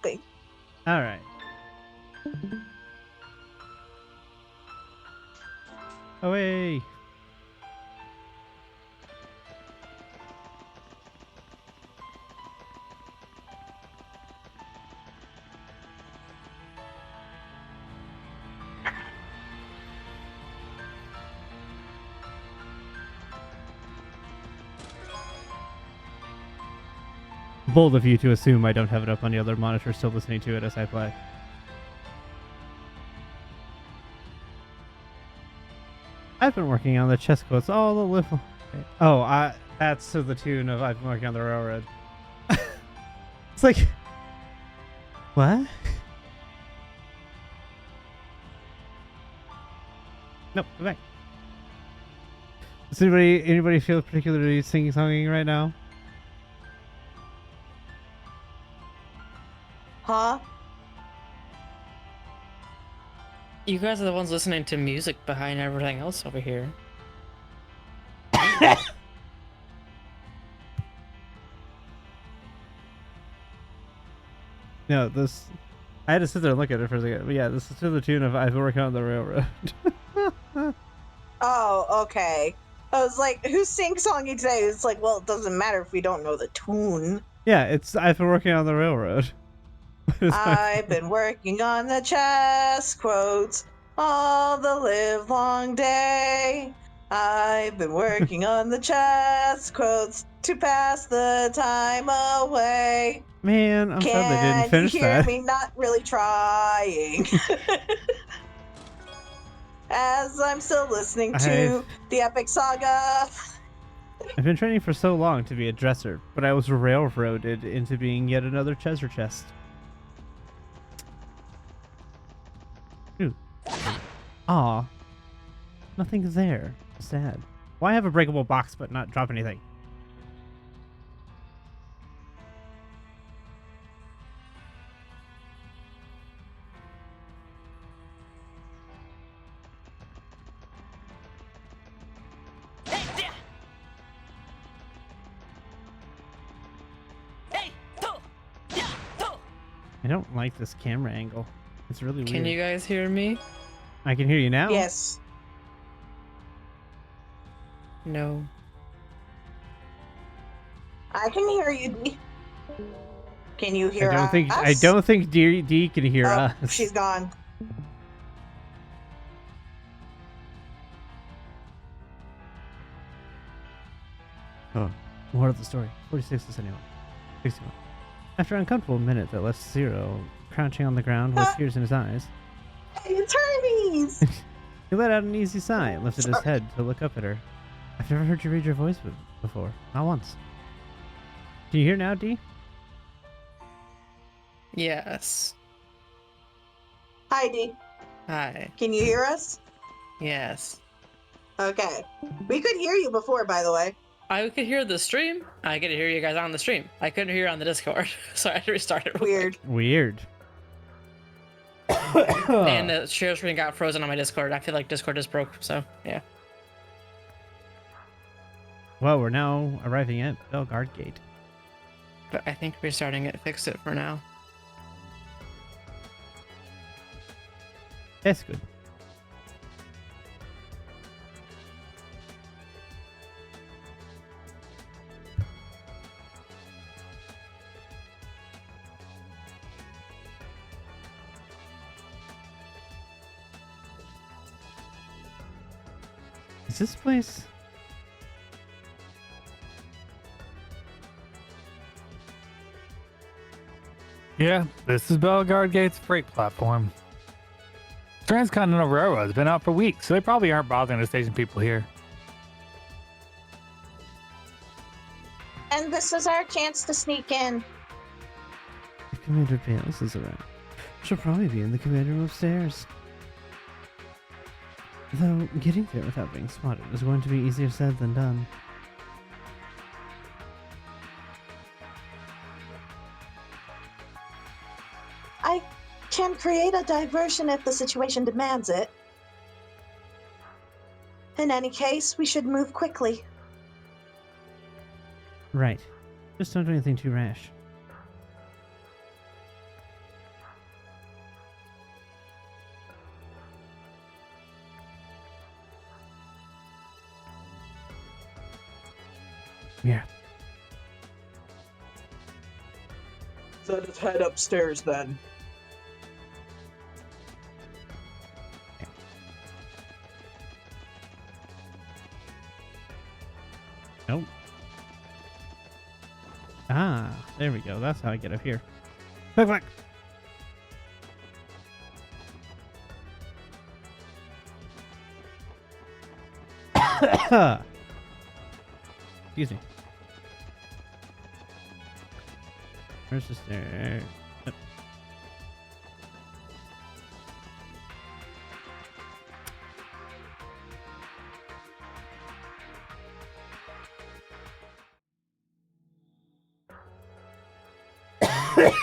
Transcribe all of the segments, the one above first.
stopping. All right. Away. Bold of you to assume I don't have it up on the other monitor, still listening to it as I play. I've been working on the chess quotes all the little. Oh, that's to the tune of I've been working on the railroad. It's like, what? Nope, go back. Does anybody feel particularly sing-songing right now? Huh? You guys are the ones listening to music behind everything else over here. No, this. I had to sit there and look at it for a second. But yeah, this is to the tune of I've been working on the railroad. Oh, okay. I was like, who's sing-songing today? It's like, well, it doesn't matter if we don't know the tune. Yeah, it's I've been working on the railroad. I've been working on the chess quotes all the live long day. I've been working on the chess quotes to pass the time away. Man, I'm sad they didn't finish Can you hear that. me not really trying? As I'm still listening to the epic saga. I've been training for so long to be a dresser, but I was railroaded into being yet another treasure chest. Ooh. Aw. Nothing's there. Sad. Why have a breakable box but not drop anything? I don't like this camera angle. It's really weird. Can you guys hear me? I can hear you now. Yes. No. I can hear you, D. Can you hear us? I don't think D can hear us. She's gone. Oh, more of the story. 46 is anyone. 61. After an uncomfortable minute that left Zero crouching on the ground with tears in his eyes, Hey, it's Hermes! he let out an easy sigh and lifted his head to look up at her. I've never heard you read your voice before. Not once. Can you hear now, D? Yes. Hi, D. Hi. Can you hear us? Yes. Okay. We could hear you before, by the way. I could hear the stream. I could hear you guys on the stream. I couldn't hear on the Discord, so I had to restart it. Weird. Weird. And the share screen got frozen on my Discord. I feel like Discord just broke, so yeah. Well, we're now arriving at Belgard Gate. But I think restarting it fixed it for now. That's good. Is this place? Yeah, this is Belgard Gate's freight platform. Transcontinental Railroad's been out for weeks, so they probably aren't bothering to station people here. And this is our chance to sneak in. If Commander Bales is around, she'll probably be in the command room upstairs. Though getting there without being spotted is going to be easier said than done. I can create a diversion if the situation demands it. In any case, we should move quickly. Right. Just don't do anything too rash. Yeah. Let us head upstairs then. Nope. Ah, there we go. That's how I get up here. Quick, quick. Excuse me. Where's the stair? Yep.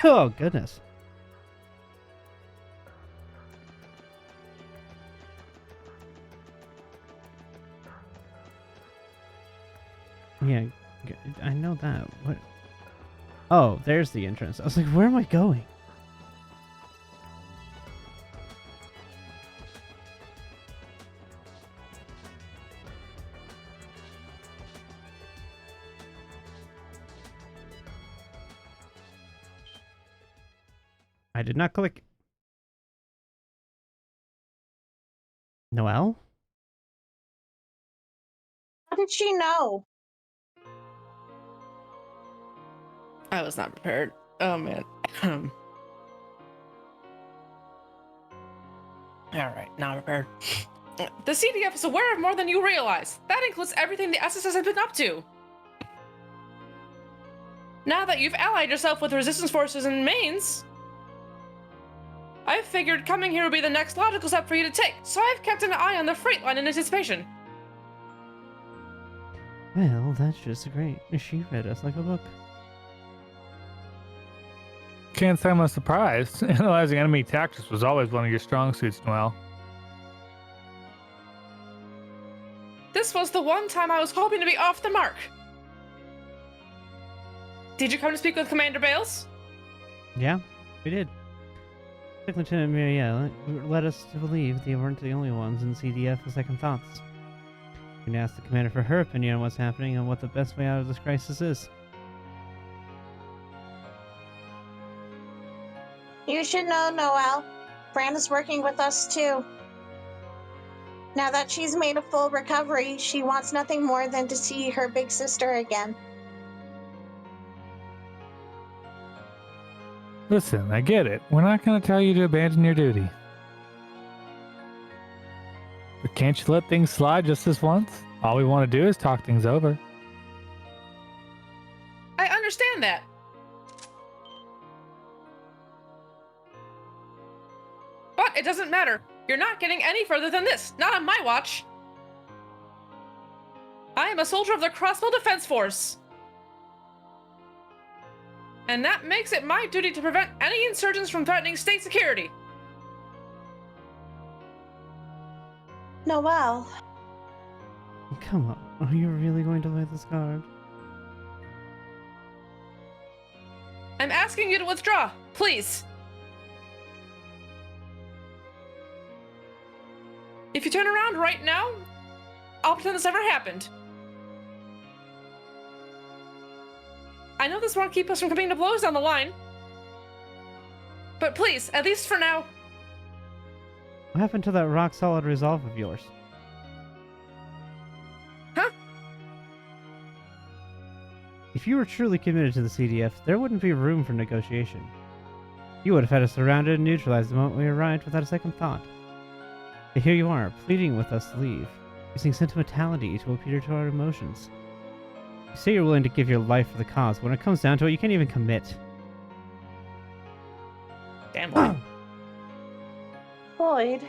Oh, goodness. Yeah, I know that. What? Oh, there's the entrance. I was like, where am I going? I did not click. Noelle? How did she know? I was not prepared. Oh man. All right, now I'm prepared. The CDF is aware of more than you realize. That includes everything the SSS has been up to. Now that you've allied yourself with resistance forces in Mainz, I figured coming here would be the next logical step for you to take, so I've kept an eye on the freight line in anticipation. Well, that's just great. She read us like a book. Can't say I'm surprised. Analyzing enemy tactics was always one of your strong suits, Noelle. This was the one time I was hoping to be off the mark. Did you come to speak with Commander Bales? Yeah, we did. Lieutenant Muriel led us to believe they weren't the only ones in CDF with second thoughts. We can ask the commander for her opinion on what's happening and what the best way out of this crisis is. You should know, Noelle. Fran is working with us too. Now that she's made a full recovery, she wants nothing more than to see her big sister again. Listen, I get it. We're not going to tell you to abandon your duty. But can't you let things slide just this once? All we want to do is talk things over. I understand that. But it doesn't matter. You're not getting any further than this. Not on my watch. I am a soldier of the Crossbow Defense Force. And that makes it my duty to prevent any insurgents from threatening state security. Noelle. Come on, are you really going to play this card? I'm asking you to withdraw, please. If you turn around right now, I'll pretend this never happened. I know this won't keep us from coming to blows down the line. But please, at least for now. What happened to that rock-solid resolve of yours? Huh? If you were truly committed to the CDF, there wouldn't be room for negotiation. You would have had us surrounded and neutralized the moment we arrived without a second thought. But here you are, pleading with us to leave, using sentimentality to appeal to our emotions. You say you're willing to give your life for the cause, but when it comes down to it, you can't even commit. Damn Lloyd. Lloyd.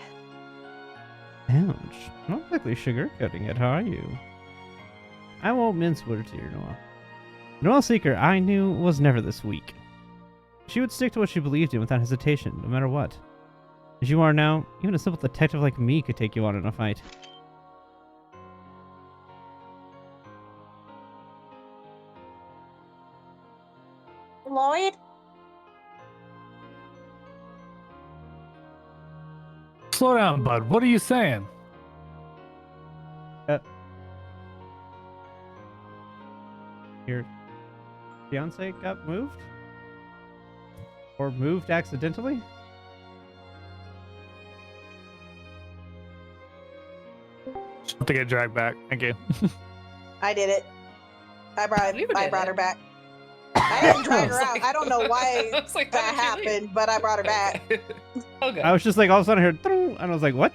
Ouch. Not exactly sugarcoating it, are you? I won't mince words here, Noelle. Noelle Seeker, I knew, was never this weak. She would stick to what she believed in without hesitation, no matter what. As you are now, even a simple detective like me could take you on in a fight. Lloyd? Slow down, bud. What are you saying? Your fiance got moved? Or moved accidentally? She'll have to get dragged back. Thank you. I did it. I You brought did her it. back. I didn't drag her I was out. like- I don't know why I was like, that how did she leave? happened, but I brought her back. Okay. Okay. I was just like, all of a sudden I heard, "Ding," and I was like, what?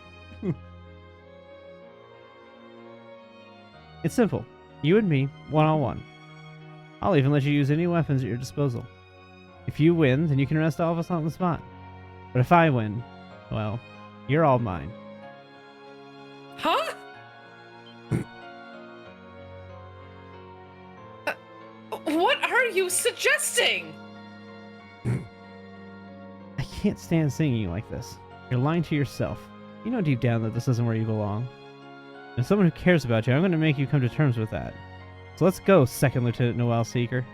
It's simple. You and me, one-on-one. I'll even let you use any weapons at your disposal. If you win, then you can arrest all of us on the spot. But if I win, well, you're all mine. Huh? What are you suggesting? I can't stand seeing you like this. You're lying to yourself. You know deep down that this isn't where you belong. As someone who cares about you, I'm going to make you come to terms with that. So let's go, Second Lieutenant Noel Seeker.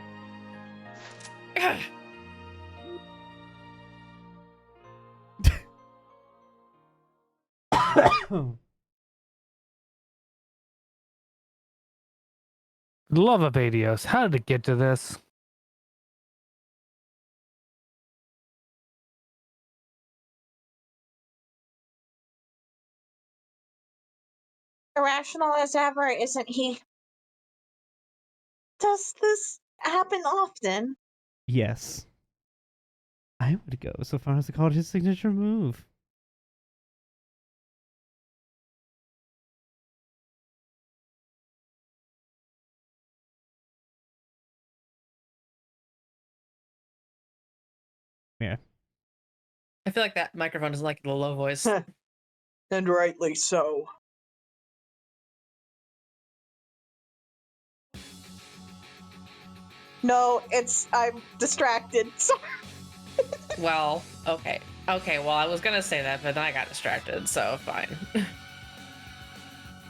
Love of Adios. How did it get to this? Irrational as ever, isn't he? Does this happen often? Yes. I would go so far as to call it his signature move. Yeah. I feel like that microphone is like the low voice. And rightly so. No, I'm distracted. Sorry. Well, okay. Okay, well, I was gonna say that, but then I got distracted, so fine.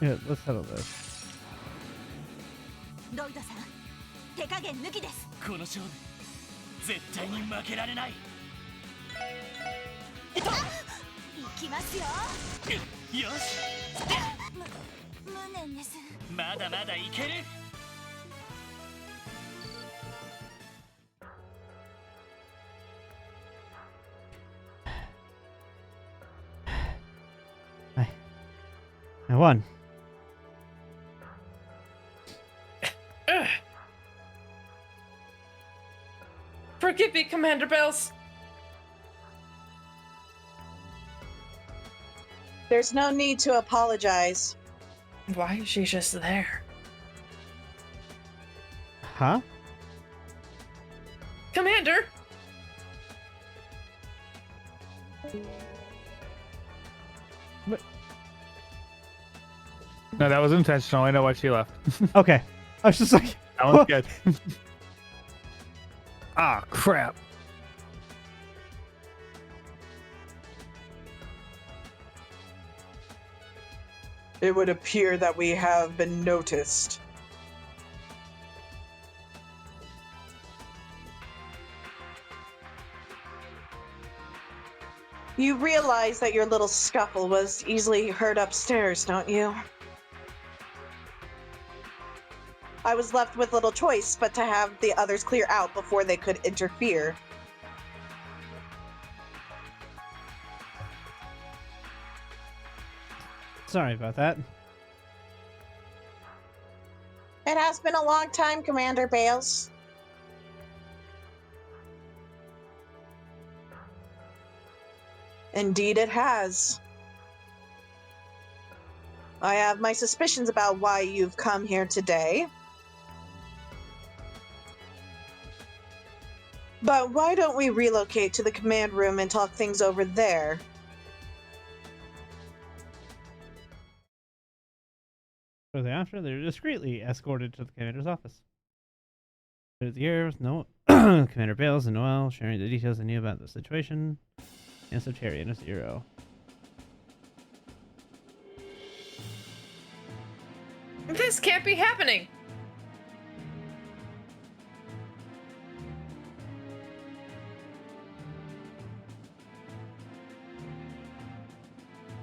Yeah, let's settle this. ロイドさん、手加減抜きです。この勝負絶対に負けられない。いきますよ。よし、無念です。まだまだいける。I won. Forgive me, Commander Bells. There's no need to apologize. Why is she just there? Huh? Commander! No, that was intentional. I know why she left. Okay. I was just like, That was good. Ah, crap. It would appear that we have been noticed. You realize that your little scuffle was easily heard upstairs, don't you? I was left with little choice but to have the others clear out before they could interfere. sorry about that. It has been a long time, Commander Bales. Indeed it has. I have my suspicions about why you've come here today. But why don't we relocate to the command room and talk things over there? Shortly after, they're discreetly escorted to the commander's office. Through the air with Commander Bales and Noel sharing the details they knew about the situation, and Soterian is 0. This can't be happening!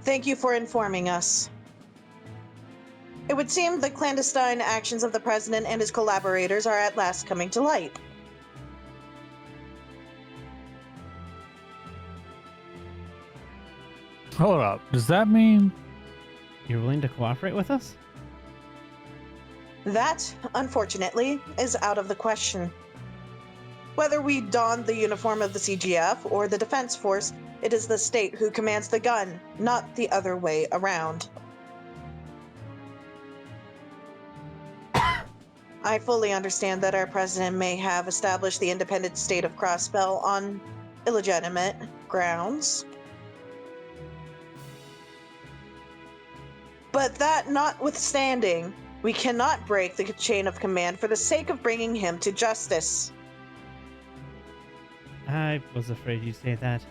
Thank you for informing us. It would seem the clandestine actions of the president and his collaborators are at last coming to light. Hold up. Does that mean You're willing to cooperate with us? That, unfortunately, is out of the question. Whether we don the uniform of the CGF or the Defense Force, it is the state who commands the gun, not the other way around. I fully understand that our president may have established the independent state of Crossbell on illegitimate grounds. But that notwithstanding, we cannot break the chain of command for the sake of bringing him to justice. I was afraid you'd say that.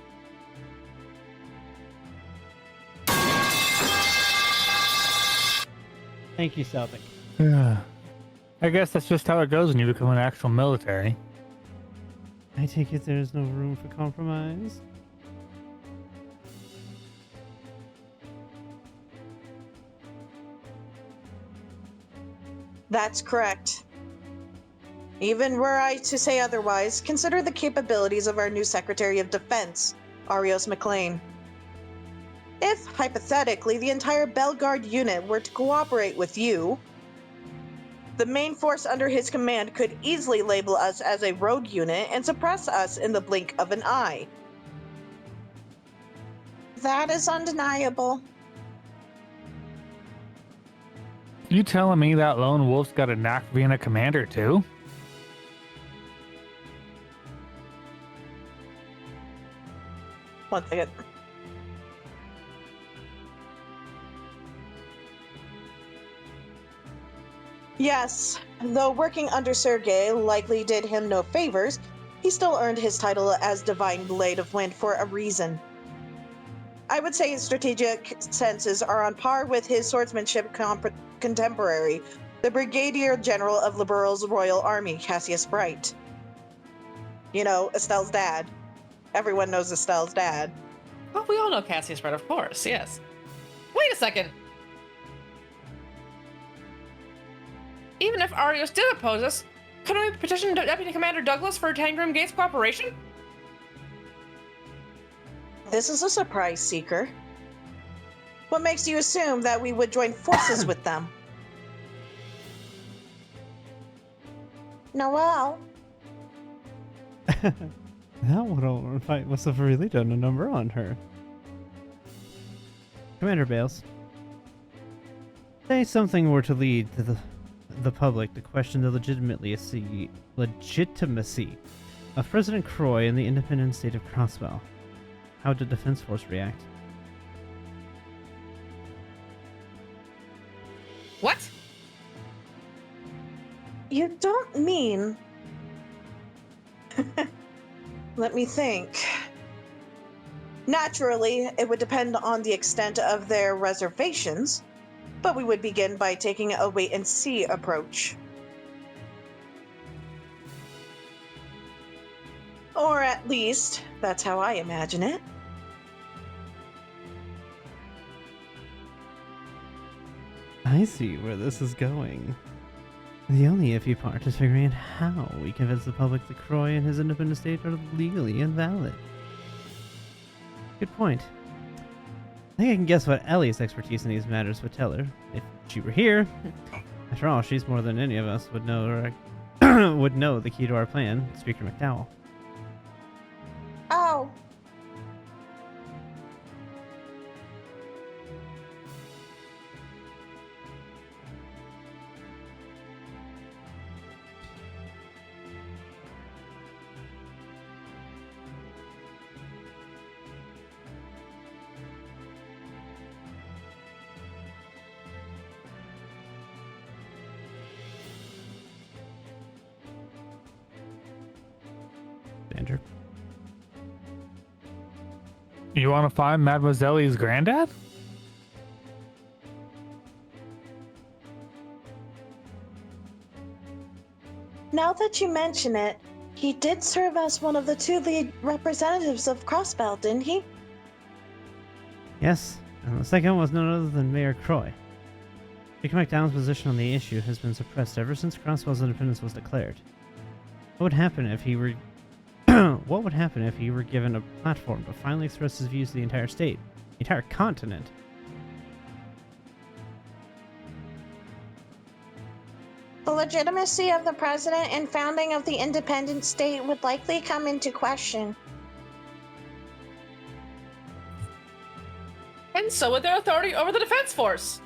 Thank you, Celtic. Yeah. I guess that's just how it goes when you become an actual military. I take it there is no room for compromise? That's correct. Even were I to say otherwise, consider the capabilities of our new Secretary of Defense, Arios McLean. If, hypothetically, the entire Bellegarde unit were to cooperate with you, the main force under his command could easily label us as a rogue unit and suppress us in the blink of an eye. That is undeniable. You telling me that lone wolf's got a knack for being a commander too? One second. Yes, though working under Sergei likely did him no favors, he still earned his title as Divine Blade of Wind for a reason. I would say his strategic senses are on par with his swordsmanship contemporary, the Brigadier General of Liberal's Royal Army, Cassius Bright. You know, Estelle's dad. Everyone knows Estelle's dad. Well, we all know Cassius Bright, of course, yes. Wait a second! Even if Arios did oppose us, couldn't we petition Deputy Commander Douglas for Tangram Gates cooperation? This is a surprise, Seeker. What makes you assume that we would join forces with them? Noelle, That one fight must have really done a number on her. Commander Bales. Say something were to lead to the public to question the legitimacy of President Croy in the independent state of Crossbell. How did Defense Force react? What? You don't mean... Let me think. Naturally, it would depend on the extent of their reservations, but we would begin by taking a wait-and-see approach. Or at least, that's how I imagine it. I see where this is going. The only iffy part is figuring out how we convince the public that Croy and his independent state are legally invalid. Good point. I think I can guess what Ellie's expertise in these matters would tell her if she were here. After all, she's more than any of us would know would know the key to our plan, Speaker McDowell. oh, Danger. You want to find Mademoiselle's granddad? Now that you mention it, he did serve as one of the two lead representatives of Crossbell, didn't he? Yes, and the second was none other than Mayor Croy. Speaker McDonald's position on the issue has been suppressed ever since Crosswell's independence was declared. What would happen if he were what would happen if he were given a platform to finally express his views to the entire state, the entire continent? The legitimacy of the president and founding of the independent state would likely come into question. And so would their authority over the defense force.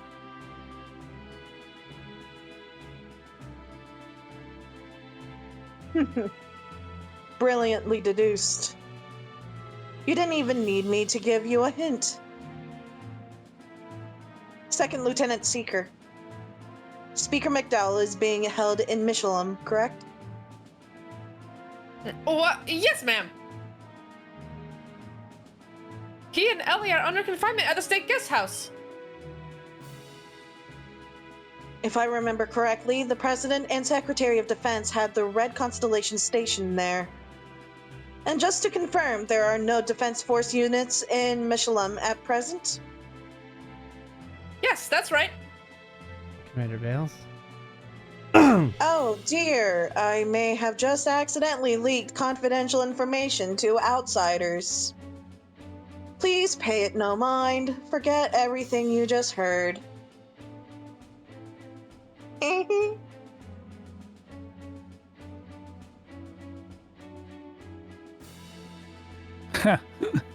Brilliantly deduced. You didn't even need me to give you a hint. Second Lieutenant Seeker. Speaker McDowell is being held in Michelin, correct? What? Yes, ma'am. He and Ellie are under confinement at the state guest house. If I remember correctly, the President and Secretary of Defense had the Red Constellation stationed there. And just to confirm, there are no Defense Force units in Michelin at present? Yes, that's right. Commander Bales? Oh dear, I may have just accidentally leaked confidential information to outsiders. Please pay it no mind. Forget everything you just heard.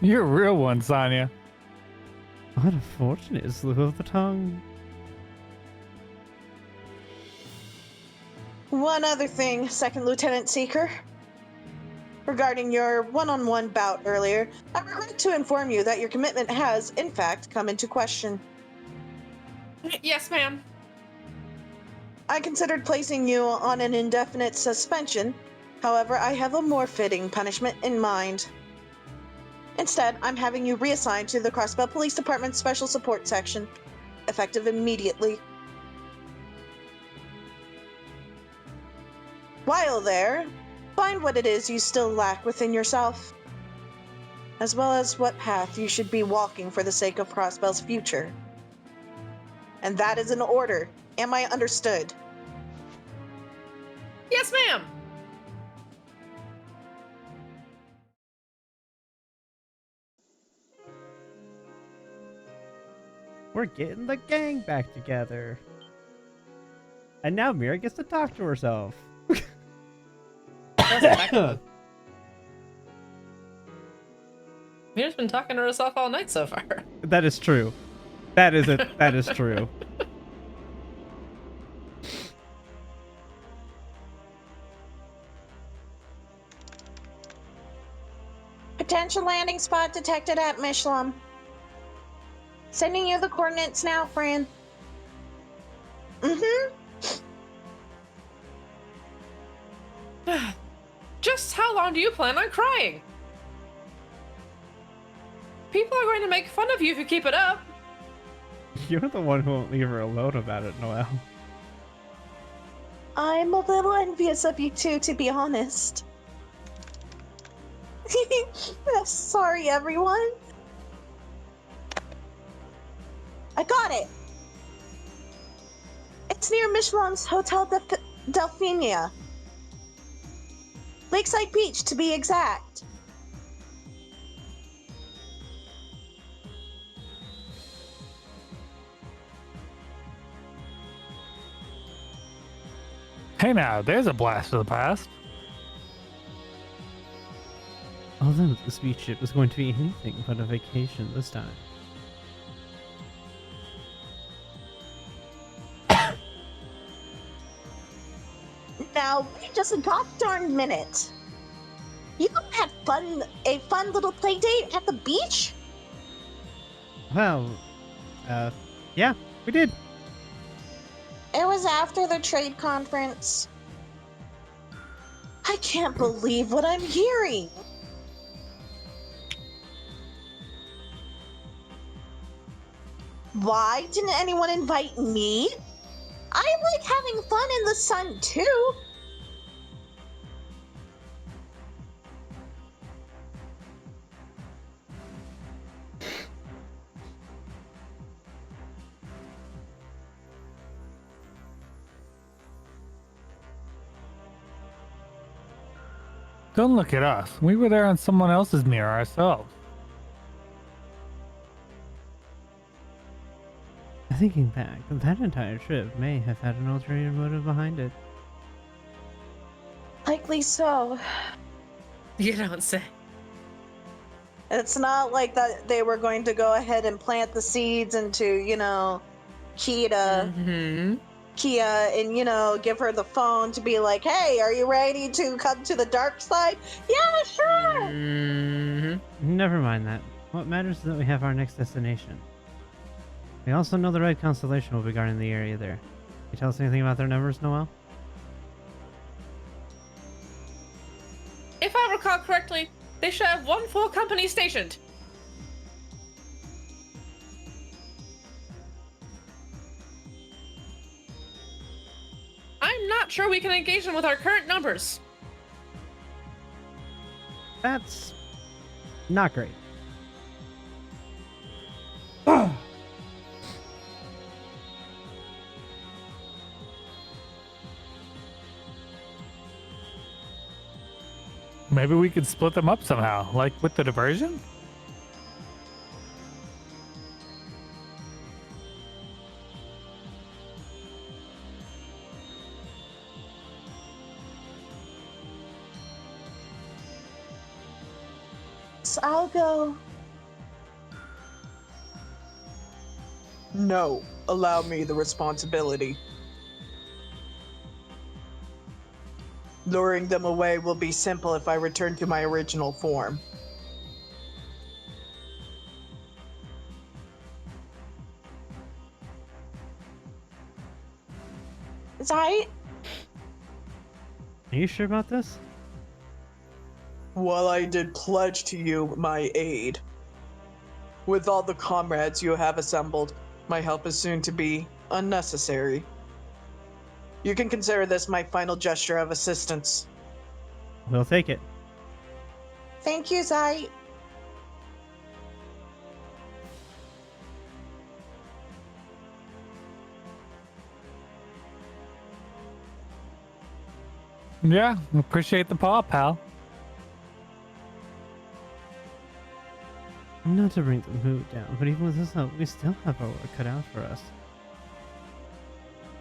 You're a real one, Sonya. What a fortunate slip of the tongue. One other thing, Second Lieutenant Seeker. Regarding your one-on-one bout earlier, I regret to inform you that your commitment has, in fact, come into question. Yes, ma'am. I considered placing you on an indefinite suspension. However, I have a more fitting punishment in mind. Instead, I'm having you reassigned to the Crossbell Police Department Special Support Section, effective immediately. While there, find what it is you still lack within yourself, as well as what path you should be walking for the sake of Crossbell's future. And that is an order. Am I understood? Yes, ma'am. We're getting the gang back together. And now Mira gets to talk to herself. Mira's been talking to herself all night so far. That is true. That is it. That is true. Potential landing spot detected at Michelin. Sending you the coordinates now, Fran. Just how long do you plan on crying? People are going to make fun of you if you keep it up. You're the one who won't leave her alone about it, Noelle. I'm a little envious of you two, to be honest. Sorry, everyone. I got it. It's near Michelin's Hotel Delphinia. Lakeside Beach, to be exact. Hey now, there's a blast of the past. Although the speed ship was going to be anything but a vacation this time. Now, wait just a gosh darn minute. You had a fun little play date at the beach? Well, yeah, we did. It was after the trade conference. I can't believe what I'm hearing. Why didn't anyone invite me? I like having fun in the sun too. Don't look at us. We were there on someone else's mirror ourselves. Thinking back, that entire trip may have had an ulterior motive behind it. Likely so. You don't say. It's not like that they were going to go ahead and plant the seeds into, Mm-hmm. Kia and, give her the phone to be like, hey, are you ready to come to the dark side? Yeah, sure. Mm-hmm. Never mind that. What matters is that we have our next destination. We also know the red constellation will be guarding the area there. Can you tell us anything about their numbers, Noel? If I recall correctly, they should have one full company stationed. I'm not sure we can engage them with our current numbers. That's not great. Maybe we could split them up somehow, like with the diversion? So I'll go. No, allow me the responsibility. Luring them away will be simple if I return to my original form. Zai, Are you sure about this? While I did pledge to you my aid, with all the comrades you have assembled, my help is soon to be unnecessary. You can consider this my final gesture of assistance. We'll take it. thank you, Zai. Yeah, appreciate the paw, pal. Not to bring the mood down, but even with this help, we still have our work cut out for us.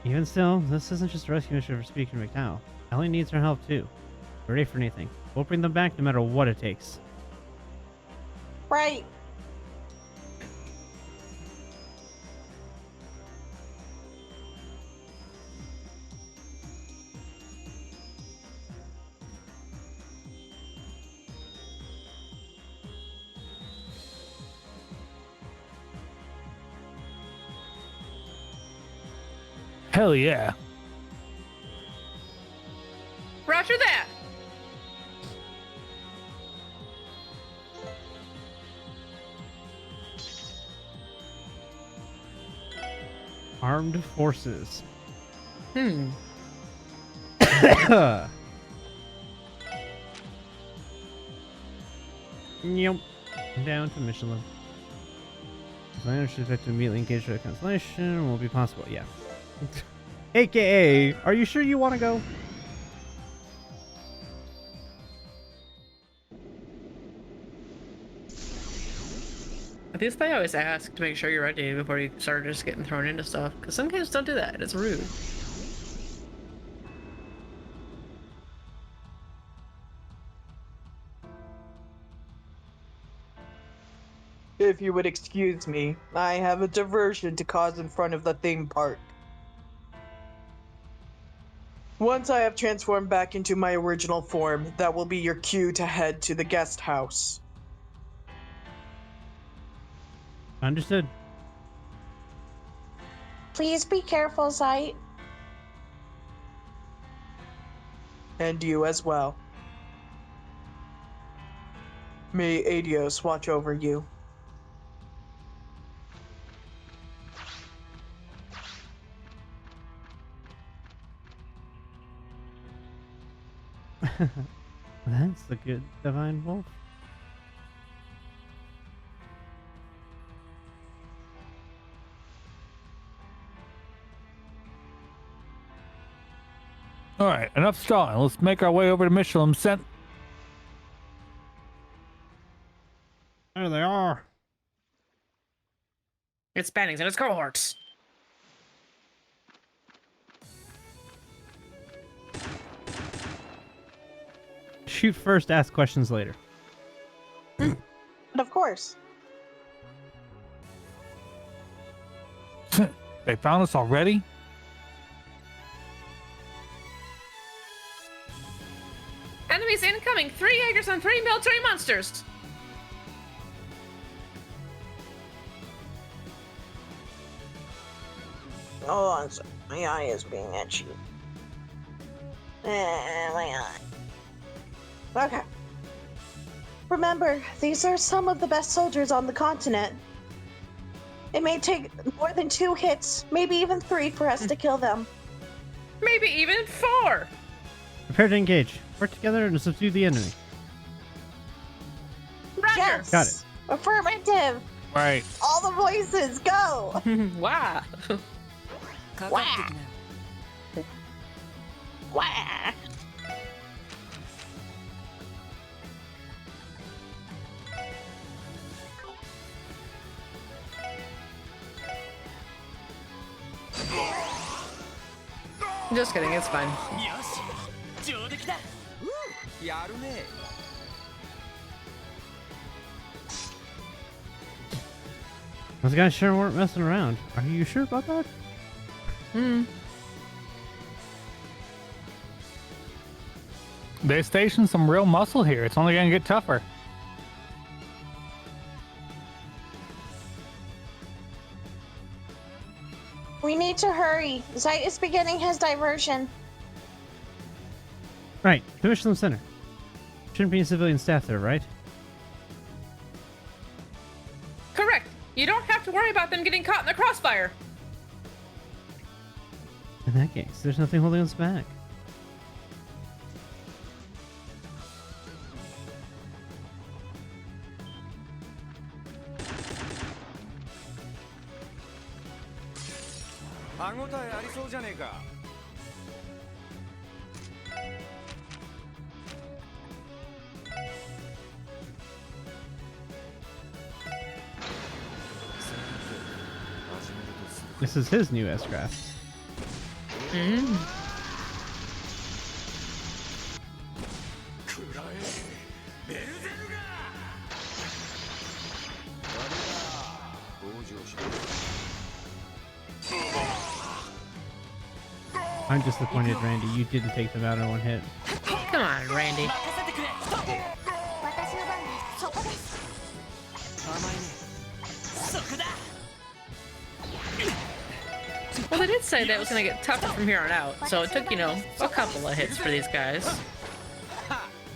Even still, this isn't just a rescue mission for Speaker McDowell. Ellie needs our help too. We're ready for anything. We'll bring them back no matter what it takes. Right. Hell yeah. Roger that. Armed forces. Hmm. Yep. Down to Michelin. Designer should expect to immediately engage with the constellation. Will be possible, yeah. AKA, are you sure you want to go? At least they always ask to make sure you're ready before you start just getting thrown into stuff. Because some games don't do that. It's rude. If you would excuse me, I have a diversion to cause in front of the theme park. Once I have transformed back into my original form, that will be your cue to head to the guest house. Understood. Please be careful, Zai. And you as well. May Adios watch over you. That's the good divine wolf. Alright, enough stalling. Let's make our way over to Michelin. It's Bannings and its cohorts. Shoot first, ask questions later. But of course. They found us already? Enemies incoming! 3 Jaegers and 3 military monsters! Hold on, sir. My eye is being itchy. My eye. Okay. Remember, these are some of the best soldiers on the continent. It may take more than 2 hits, maybe even 3 for us to kill them. Maybe even 4! Prepare to engage. Work together and subdue the enemy. Roger! Yes! Got it. Affirmative! Right. All the voices, go! Wow. Wah! Just kidding, it's fine. よし上出来だやるね Those guys sure weren't messing around. Are you sure about that? They stationed some real muscle here. It's only gonna get tougher. We need to hurry. Zeit is beginning his diversion. Right. Commission Center. Shouldn't be any civilian staff there, right? Correct. You don't have to worry about them getting caught in the crossfire. In that case, there's nothing holding us back. This is his new S-Craft. Mm. 食らえベルゼルガ I'm disappointed, Randy. You didn't take them out in one hit. Come on, Randy. 任せてくれ私の番ですそこです そこだ Well, they did say that it was gonna get tougher from here on out, so it took, you know, a couple of hits for these guys.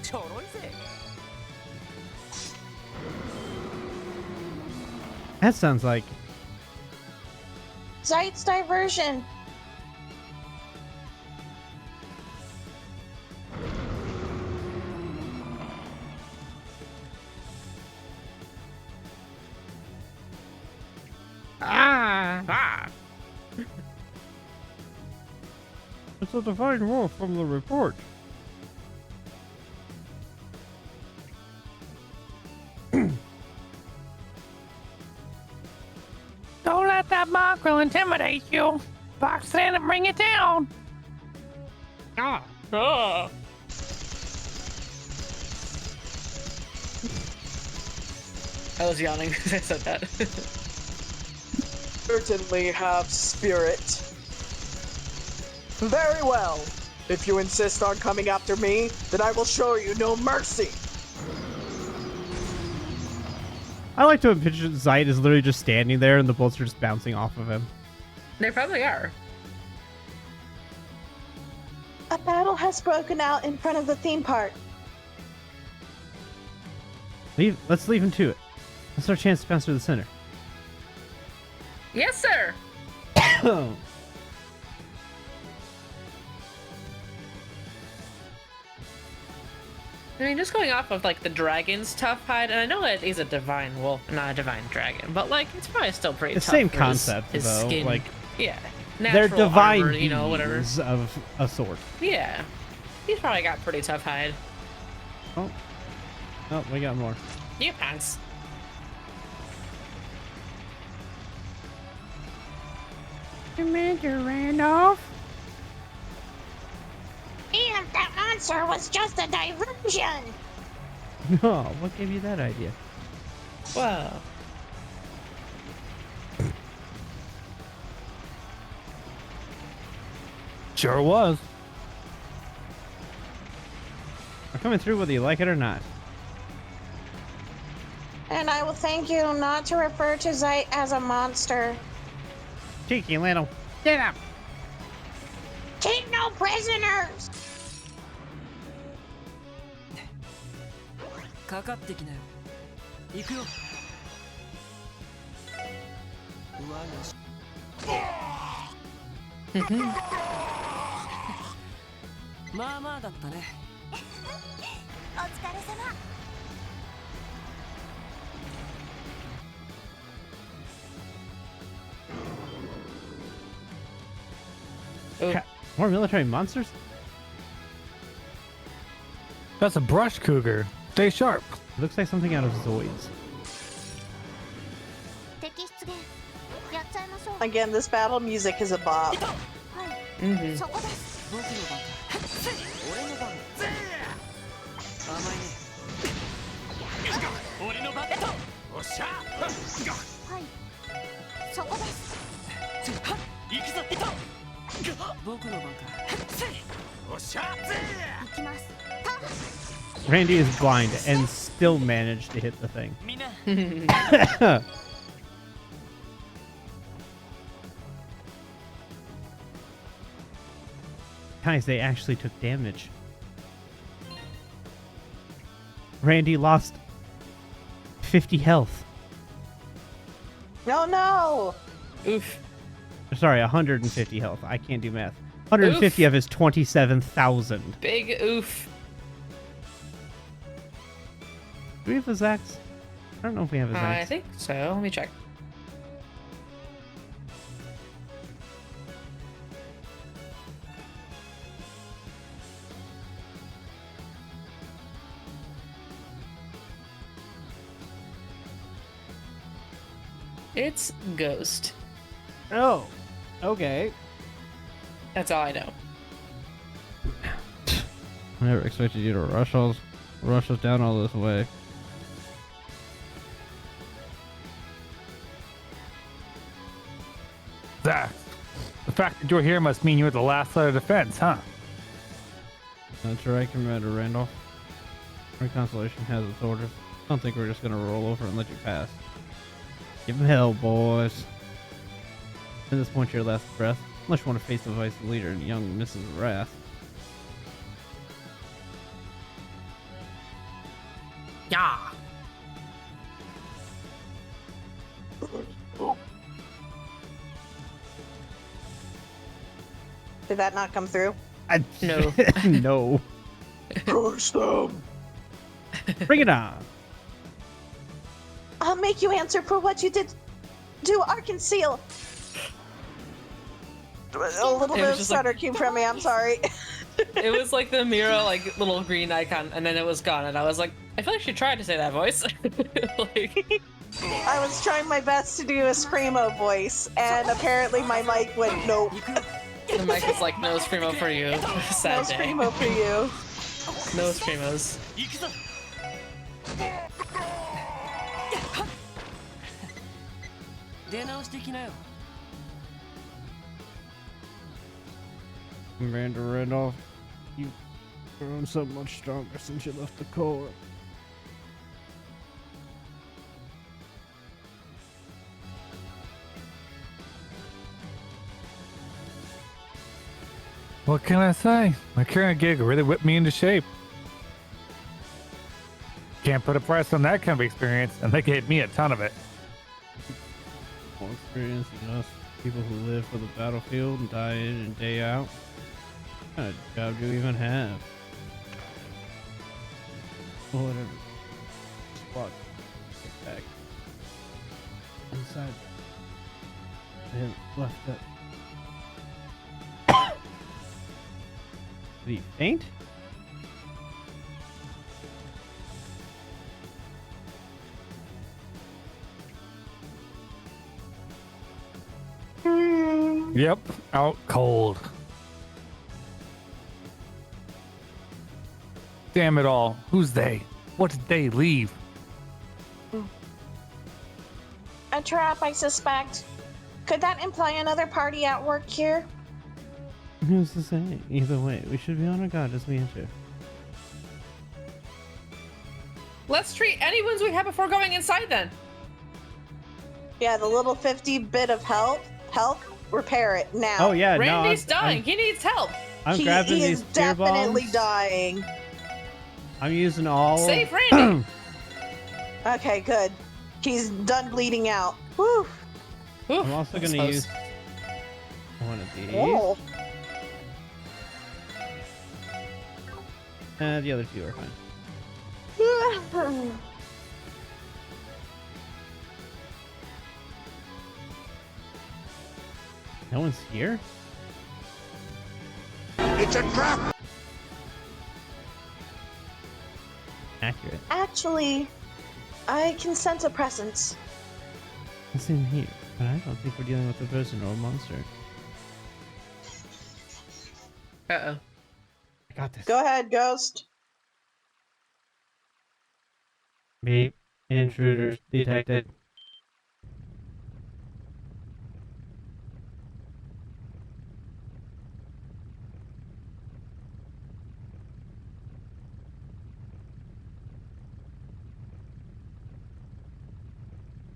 ちょろいぜ That sounds like Zeit's diversion. Ah! it's a divine wolf from the report. Don't let that mongrel intimidate you. Box in and bring it down. Ah. Oh. I was yawning because I said that. Certainly have spirit. Very well. If you insist on coming after me, then I will show you no mercy. I like to picture Zeit is literally just standing there and the bolts are just bouncing off of him. They probably are. A battle has broken out in front of the theme park. Let's leave him to it. That's our chance to bounce through the center. Yes, sir. I mean, just going off of like the dragon's tough hide, and I know that he's a divine wolf, not a divine dragon, but like it's probably still pretty The tough. same for concept, his though. skin. Like Yeah, they're natural divine armor, you know, whatever. beings of a sort. Yeah, he's probably got pretty tough hide. Oh, we got more. You pants. Commander Randolph. And that monster was just a diversion. No, what gave you that idea? Wow. Sure was. We're coming through whether you like it or not. And I will thank you not to refer to Zeit as a monster. Cheeky little. Get up. Take no prisoners. かかってきなよ。行くよ。我がしまあまあだったね。お疲れ様。 More military monsters? That's a brush cougar. Stay sharp. Looks like something out of Zoids. 敵出現。やっちゃいましょう。 Again, this battle music is a bop. はい。 Mm-hmm. そこです。僕の番か。俺の番。甘いね。俺の番。おっしゃ。はい。そこです。行くぞ。僕の番か。おっしゃ。行きます。 Randy is blind and still managed to hit the thing. みんな。 Guys, they actually took damage. Randy lost 50 health. No, no. Oof. Sorry, 150 health. I can't do math. 150 of his 27,000. Big oof. Do we have a Zax? I don't know if we have a Zax. I think so. Let me check. It's Ghost. Oh, okay. That's all I know. I never expected you to rush us down all this way. Zach, the fact that you're here must mean you're the last line of defense, huh? That's right, Commander Randolph. Reconciliation has its orders. I don't think we're just gonna roll over and let you pass. Give him hell, boys. At this point, your last breath, unless you want to face the vice leader and young Mrs. Wrath. Yeah. Did that not come through? No. No. Crush them. Bring it on. I'll make you answer for what you did to Arkansas. A little It bit was of just like- stutter came from me. I'm sorry. It was like the Mira, like, little green icon, and then it was gone, and I was like, I feel like she tried to say that voice. Like, I was trying my best to do a screamo voice, and apparently my mic went nope. the mic was like, no screamo for you. No Sad day. screamo for you. No screamos. 行くぞ。出直してきなよ。 Commander Randolph, you've grown so much stronger since you left the Corps. What can I say? My current gig really whipped me into shape. Can't put a price on that kind of experience, and they gave me a ton of it. More experience than us people who live for the battlefield and die in and day out. What kind of job do you even have? Whatever. Squad. Get back. Inside. They haven't left that. Did he faint? Yep, out cold. Damn it all. Who's they? What did they leave? A trap, I suspect. Could that imply another party at work here? Who's to say? Either way, we should be on our guard as we enter. Let's treat any wounds we have before going inside then. Yeah, the little 50 bit of help, repair it now. Oh yeah, Randy's no, dying. He needs help. I'm he grabbing is these beer definitely bombs. dying. I'm using all. Save Randy. Okay, good. He's done bleeding out. Whew. I'm also That's gonna close. use one of these. Oh. The other two are fine. No one's here? It's a trap! Accurate. Actually, I can sense a presence. It's in here, but I don't think we're dealing with a person or a monster. Uh-oh. I got this. Go ahead, Ghost. Beep. Intruders detected.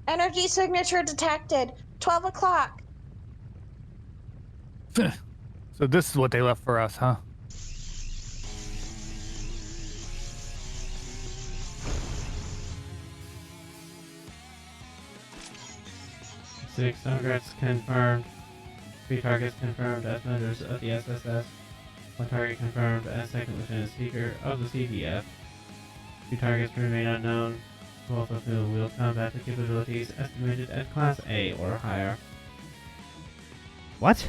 Energy signature detected. 12 o'clock. So this is what they left for us, huh? Six targets confirmed. 3 targets confirmed as members of the SSS. 1 target confirmed as second lieutenant speaker of the CDF. 2 targets remain unknown, both of whom wield combat capabilities estimated at Class A or higher. What?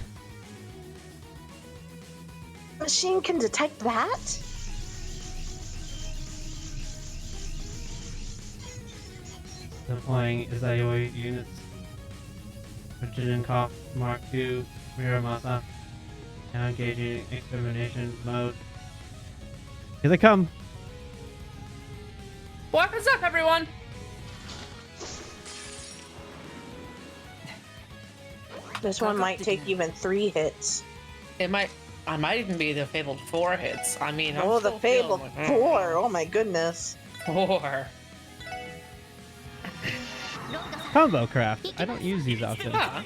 Machine can detect that? Deploying Izayoi units. Virginienkopf Mark II, Miramasa. Now engaging extermination mode. Here they come! Weapons up, everyone! This one might take even 3 hits. I might even be the fabled 4 hits. I mean, I'm Oh, the still feeling Fable like, 4. Oh my goodness. 4. Combo craft. I don't use these often. Huh.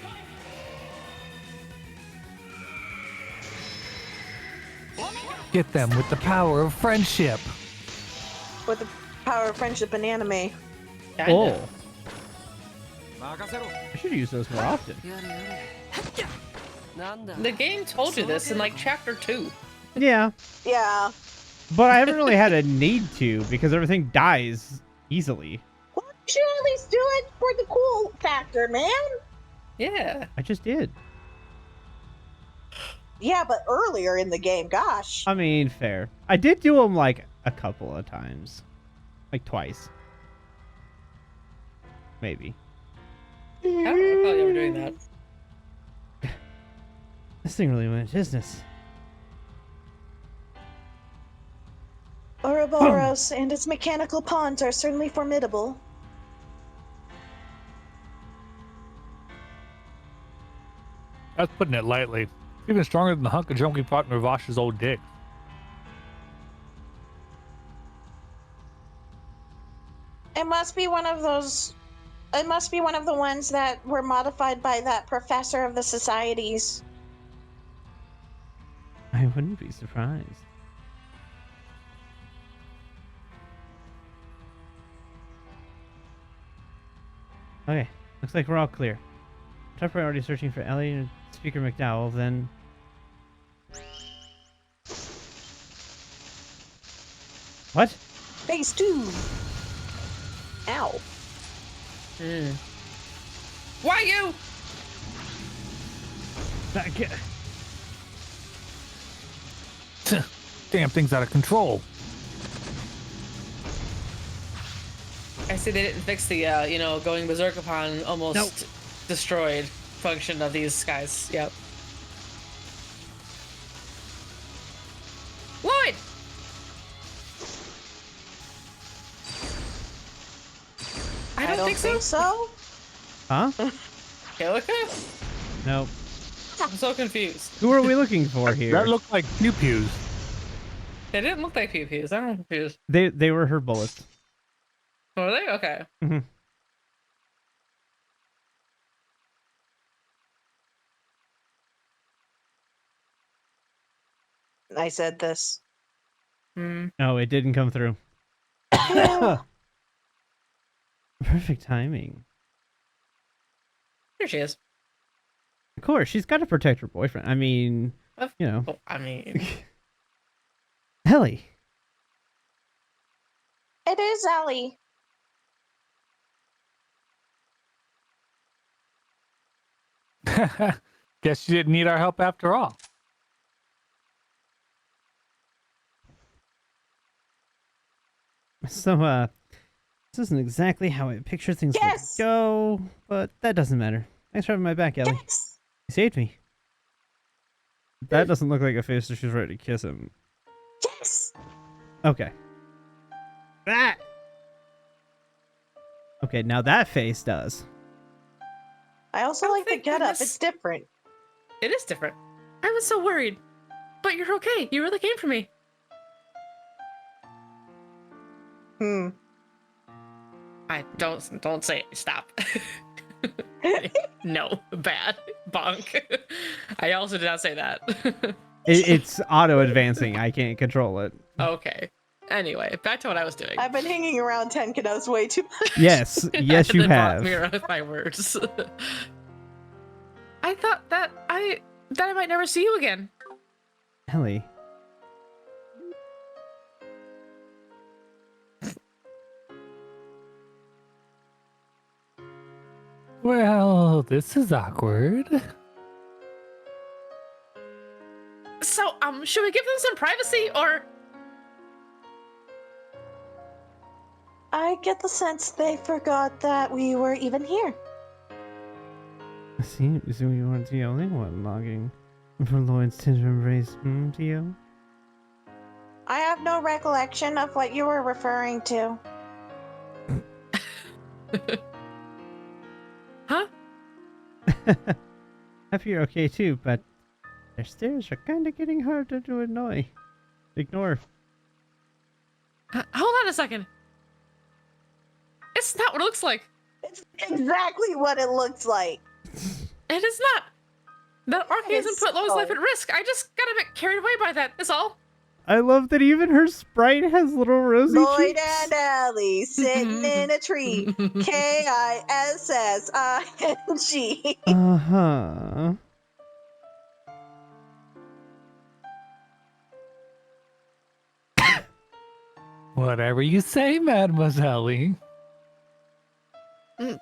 Get them with the power of friendship. With the power of friendship and anime. Kinda. Oh, I should use those more often. The game told you this in like chapter 2. Yeah, Yeah. but I haven't really had a need to because everything dies easily. Well, you should at least do it for the cool factor, man. Yeah. I just did. Yeah, but earlier in the game, gosh. I mean, fair. I did do them like a couple of times. Like twice. Maybe. I don't recall you ever doing that. This thing really went business. Ouroboros and its mechanical pawns are certainly formidable. That's putting it lightly. Even stronger than the hunk of junk we fought in Ravash's old dick. It must be one of those. It must be one of the ones that were modified by that professor of the societies. I wouldn't be surprised. Okay, looks like we're all clear. Top priority searching for Ellie and Speaker McDowell, then... What? Phase 2. Ow. Why you? Damn thing's out of control. I see they didn't fix the, going berserk upon almost destroyed function of these guys. Yep. I don't think so. Huh? Kilika? Nope. I'm so confused. Who are we looking for here? That looked like pew pews. They didn't look like pew pews. I'm confused. They were her bullets. Were they? Okay. Mm-hmm. I said this. Hmm. No, it didn't come through. Perfect timing. Here she is. Of course, she's got to protect her boyfriend. I mean, you know. Oh, I mean, Ellie. It is Ellie. Guess you didn't need our help after all. So, this isn't exactly how I picture things Yes! would go, but that doesn't matter. Thanks for having my back, Ellie. Yes. You saved me. That doesn't look like a face that she's ready to kiss him. Yes. Okay. Ah! Okay, now that face does. I also Oh, like the thank getup. goodness. It's different. it is different. I was so worried. But you're okay. You really came for me. Hmm. I don't say it. Stop. No, bad. Bonk. I also did not say that. It's auto-advancing. I can't control it. Okay. Anyway, back to what I was doing. I've been hanging around Tenkanos way too much. Yes, yes, you They brought have. me around with my words. I thought that I might never see you again. Ellie. Well, this is awkward. So, should we give them some privacy or? I get the sense they forgot that we were even here. See, so you weren't the only one longing for Lloyd's tender embrace, Tio? I have no recollection of what you were referring to. Huh? Happy you're okay too, but their stares are kind of getting harder to ignore. Hold on a second. It's not what it looks like. It's exactly what it looks like. It is not. That archaism It's put Lois' so- life at risk. I just got a bit carried away by that. That's all. I love that even her sprite has little rosy Lloyd cheeks. and Ellie sitting in a tree. Kissing. Uh-huh. Whatever you say, Mademoiselle. But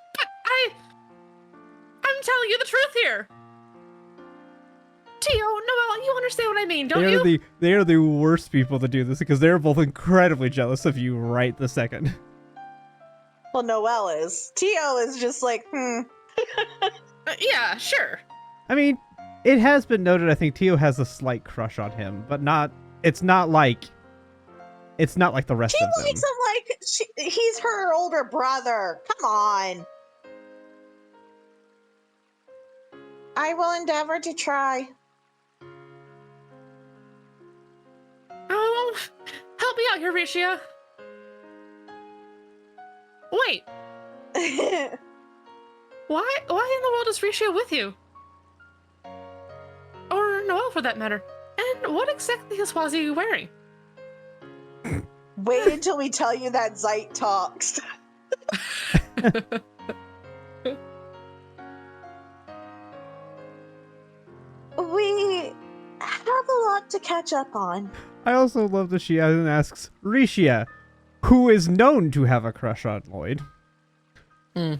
I'm telling you the truth here. Tio, Noelle, you understand what I mean, don't you? They are the worst people to do this because they're both incredibly jealous of you right the second. Well, Noelle is. Tio is just like, Yeah, sure. I mean, it has been noted. I think Tio has a slight crush on him, but it's not like the rest She of them. likes him like he's her older brother. Come on. I will endeavor to try. Oh, help me out here, Ricia. Wait, why in the world is Ricia with you? Or Noelle, for that matter. And what exactly is Wazi wearing? Wait until we tell you that Zeit talks. We have a lot to catch up on. I also love that she asks Ricia, who is known to have a crush on Lloyd. Hmm.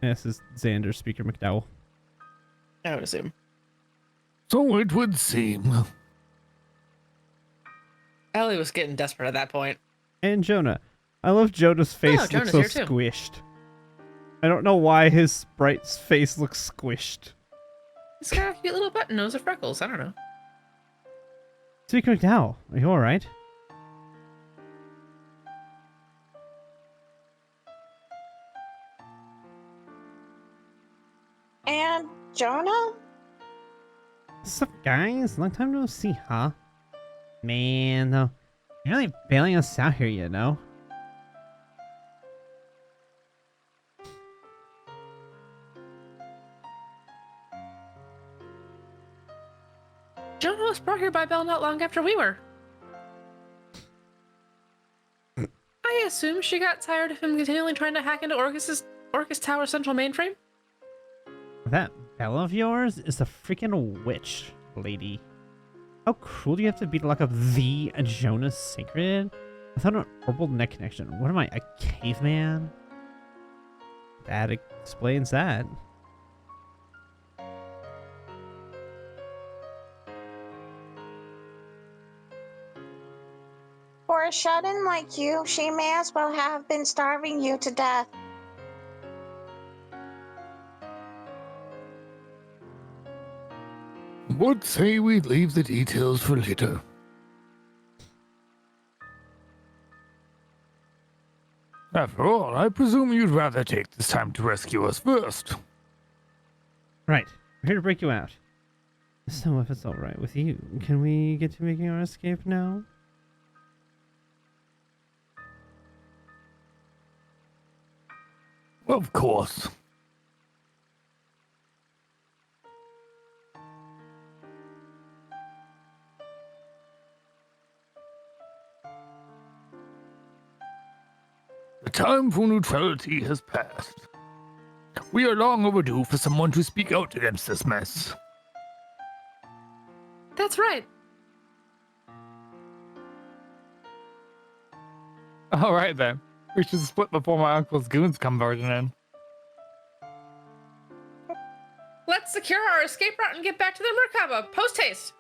This is Xander, Speaker McDowell. I would assume. So it would seem. Ellie was getting desperate at that point. And Jonah. I love Jonah's face looks Jonah's so here too. squished. I don't know why his sprite's face looks squished. He's got a cute little button nose of freckles. I don't know. Speaker McDowell, are you alright? And Jonah? What's up, guys? Long time no see, huh? Man, though, you're really bailing us out here, you know? Jonah was brought here by Belle not long after we were. I assume she got tired of him continually trying to hack into Orcus Tower central mainframe? That Belle of yours is a freaking witch, lady. How cruel do you have to be to lock up the Jonas Sacred without an orbital net connection? What am I, a caveman? That explains that. For a shut-in like you, she may as well have been starving you to death. Would say we leave the details for later. After all, I presume you'd rather take this time to rescue us first. Right, we're here to break you out. So if it's alright with you, can we get to making our escape now? Of course. The time for neutrality has passed. We are long overdue for someone to speak out against this mess. That's right. Alright then. We should split before my uncle's goons come barging in. Let's secure our escape route and get back to the Merkaba. Post haste.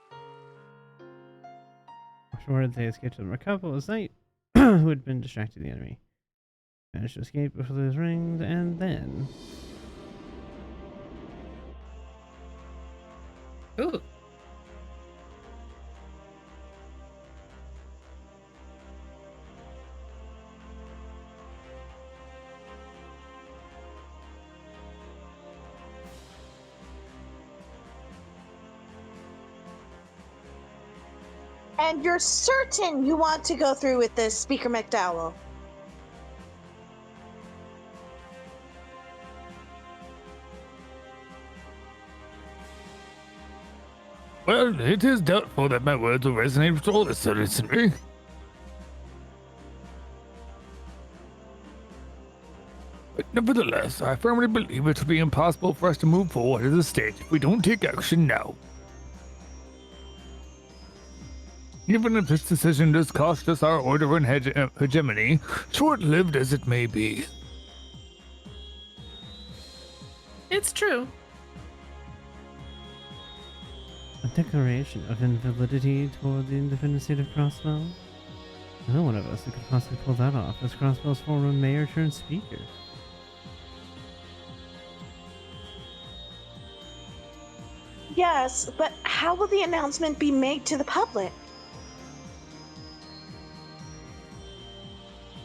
Afterward, they escaped to the Merkaba last night, who had been distracting the enemy. Managed to escape before those rings, and then... Ooh. And you're certain you want to go through with this, Speaker McDowell? Well, it is doubtful that my words will resonate with all the citizenry. But nevertheless, I firmly believe it will be impossible for us to move forward as a state if we don't take action now. Even if this decision does cost us our order and hegemony, short-lived as it may be. It's true. A declaration of invalidity toward the independent state of Crossbell? No one of us who could possibly pull that off as Crossbell's former mayor turned speaker. Yes, but how will the announcement be made to the public?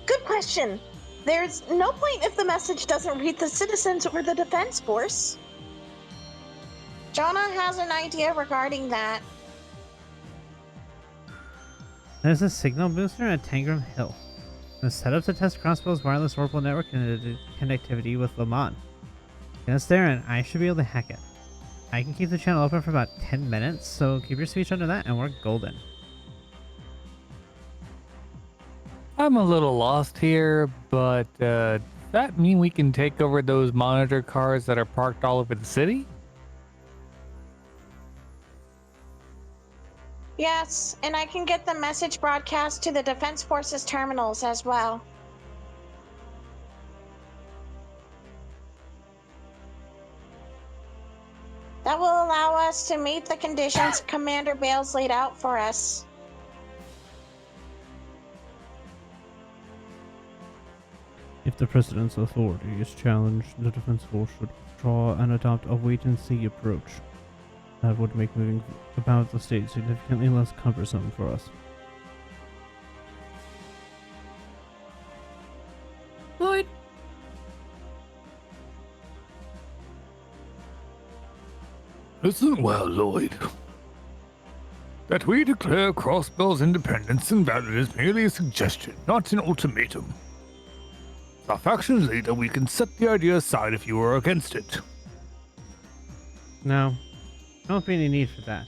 Good question. There's no point if the message doesn't reach the citizens or the defense force. Jonah has an idea regarding that. There's a signal booster at Tangram Hill. It's set up to test Crossbell's wireless orbital network connectivity with Lamont. Get us there and I should be able to hack it. I can keep the channel open for about 10 minutes, so keep your speech under that and we're golden. I'm a little lost here, but does that mean we can take over those monitor cars that are parked all over the city? Yes, and I can get the message broadcast to the Defense Forces terminals as well. That will allow us to meet the conditions Commander Bales laid out for us. If the President's authority is challenged, the Defense Force should withdraw and adopt a wait-and-see approach. That would make moving about the state significantly less cumbersome for us. Lloyd, Listen well, Lloyd. That we declare Crossbell's independence invalid is merely a suggestion, not an ultimatum. As our faction leader, we can set the idea aside if you are against it. No, there won't be any need for that.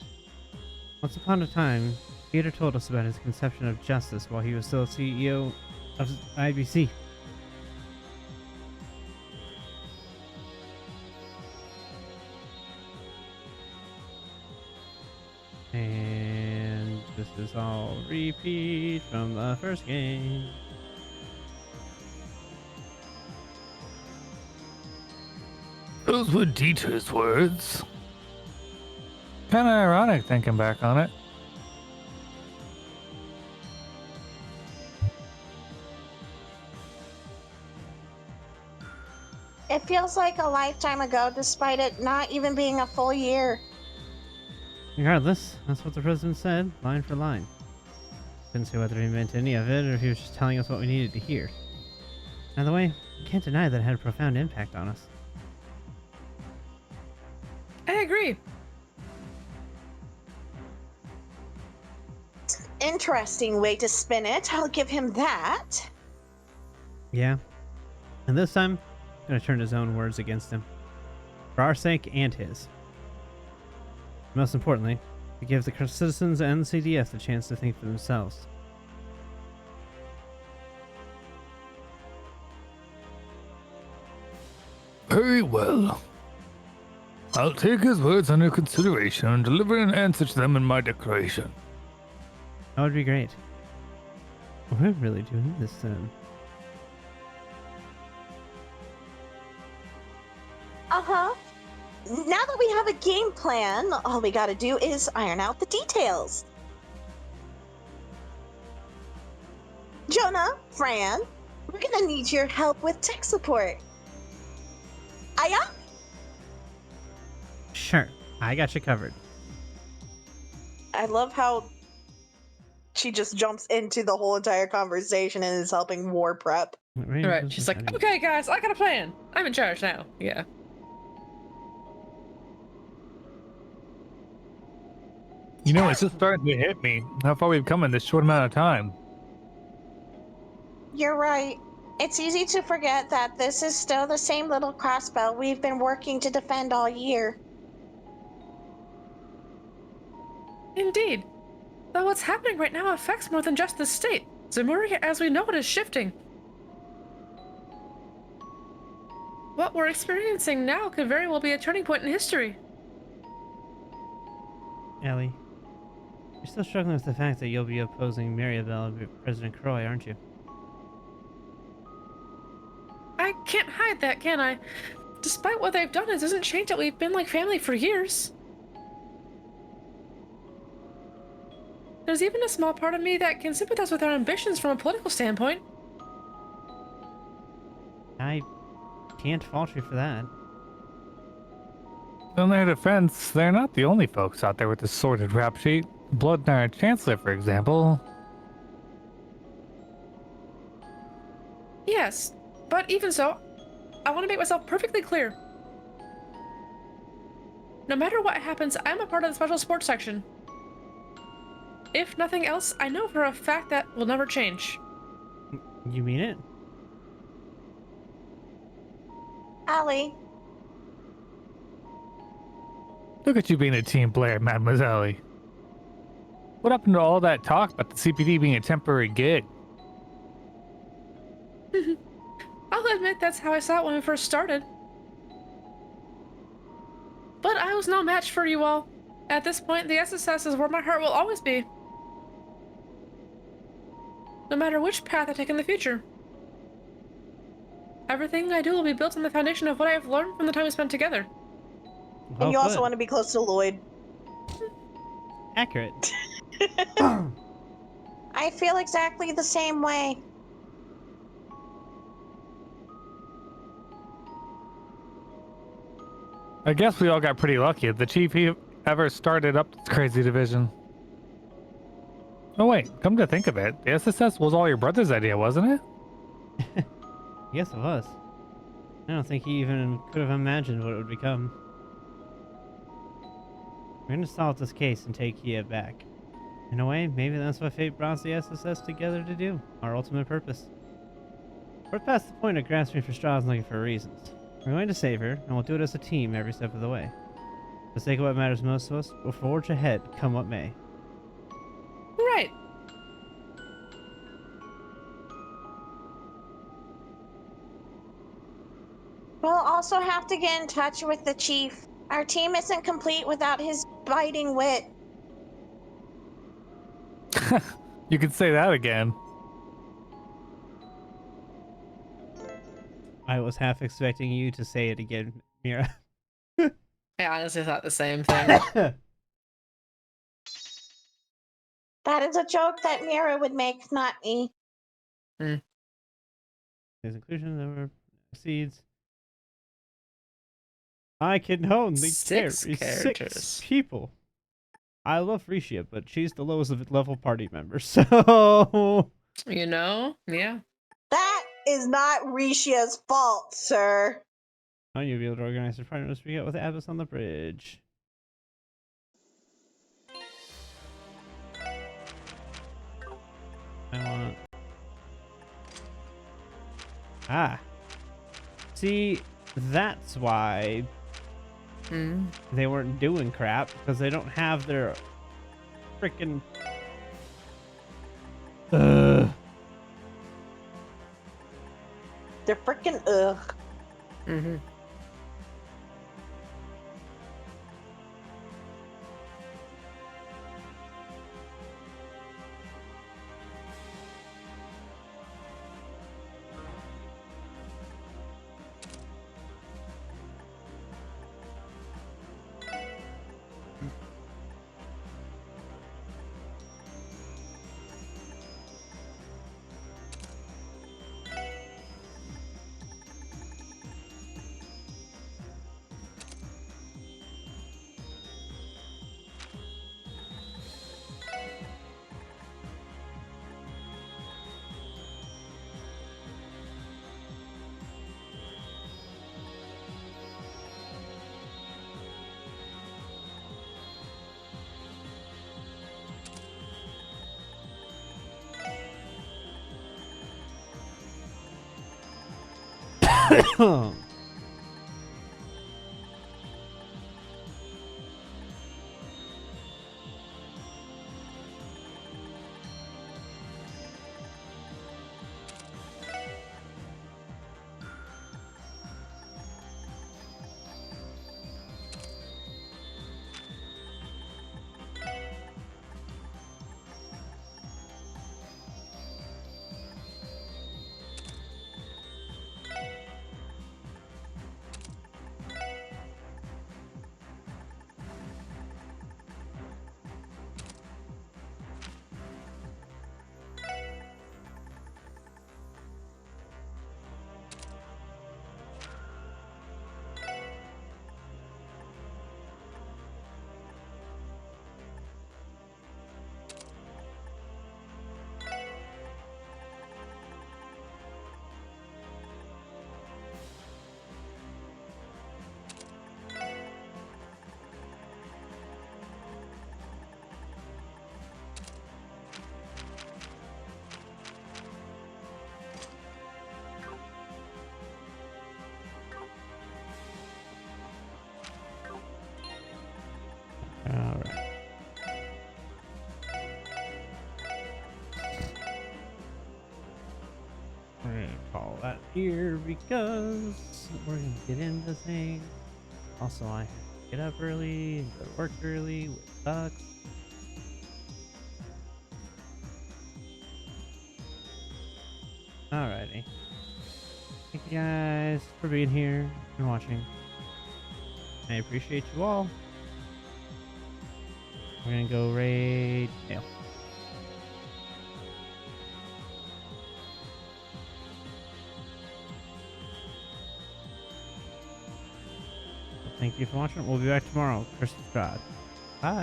Once upon a time, Peter told us about his conception of justice while he was still CEO of IBC. And this is all repeat from the first game. Those were Dieter's words. Kinda ironic thinking back on it. It feels like a lifetime ago, despite it not even being a full year. Regardless, that's what the president said, line for line. Couldn't say whether he meant any of it or if he was just telling us what we needed to hear. By the way, you can't deny that it had a profound impact on us. I agree. Interesting way to spin it. I'll give him that. Yeah. And this time, I'm going to turn his own words against him. For our sake and his. Most importantly, to give the citizens and the CDF the chance to think for themselves. Very well. I'll take his words under consideration and deliver an answer to them in my declaration. That would be great. We're really doing this then. Uh-huh. Now that we have a game plan, all we gotta do is iron out the details. Jonah, Fran, we're gonna need your help with tech support. Aya? Sure, I got you covered. I love how she just jumps into the whole entire conversation and is helping war prep. Right. She's like, okay, guys, I got a plan. I'm in charge now. Yeah. You know, it's just starting to hit me how far we've come in this short amount of time. You're right. It's easy to forget that this is still the same little crossbow we've been working to defend all year. Indeed. Though what's happening right now affects more than just the state. Zemuria, as we know it, is shifting. What we're experiencing now could very well be a turning point in history. Ellie, you're still struggling with the fact that you'll be opposing Maribel and President Croy, aren't you? I can't hide that, can I? Despite what they've done, it doesn't change that we've been like family for years. There's even a small part of me that can sympathize with their ambitions from a political standpoint. I can't fault you for that. In their defense, they're not the only folks out there with this sordid rap sheet. Blood Knight Chancellor, for example. Yes, but even so, I want to make myself perfectly clear. No matter what happens, I'm a part of the special sports section. If nothing else, I know for a fact that will never change. You mean it? Allie, Look at you being a team player, Mademoiselle. What happened to all that talk about the CPD being a temporary gig? I'll admit that's how I saw it when we first started. But I was no match for you all. At this point, the SSS is where my heart will always be. No matter which path I take in the future. Everything I do will be built on the foundation of what I have learned from the time we spent together. And you also want to be close to Lloyd. Accurate. I feel exactly the same way. I guess we all got pretty lucky. The chief ever started up this crazy division. Oh wait, come to think of it, the SSS was all your brother's idea, wasn't it? Yes, it was. I don't think he even could have imagined what it would become. We're gonna solve this case and take Kia back. In a way, maybe that's what fate brought the SSS together to do. Our ultimate purpose. We're past the point of grasping for straws and looking for reasons. We're going to save her, and we'll do it as a team every step of the way. For the sake of what matters most to us, we'll forge ahead, come what may. Right. We'll also have to get in touch with the chief. Our team isn't complete without his biting wit. You could say that again. I was half expecting you to say it again, Mira. I honestly thought the same thing. That is a joke that Mira would make, not me. There's inclusion over seeds. I can only Six carry characters. 6 people. I love Risha, but she's the lowest level party member, so... You know? Yeah. That is not Rishia's fault, sir. Now you'll be able to organize your partners to out with Abbas on the bridge. I want... Ah. See, that's why they weren't doing crap, because they don't have their freaking... They're freaking ugh. Mm-hmm. Alright. We're gonna call that here because we're gonna get into things. Also, I have to get up early and go to work early, which sucks. Alrighty. Thank you guys for being here and watching. I appreciate you all. We're gonna go raid Tail. Thank you for watching. We'll be back tomorrow. Christmas God. Bye.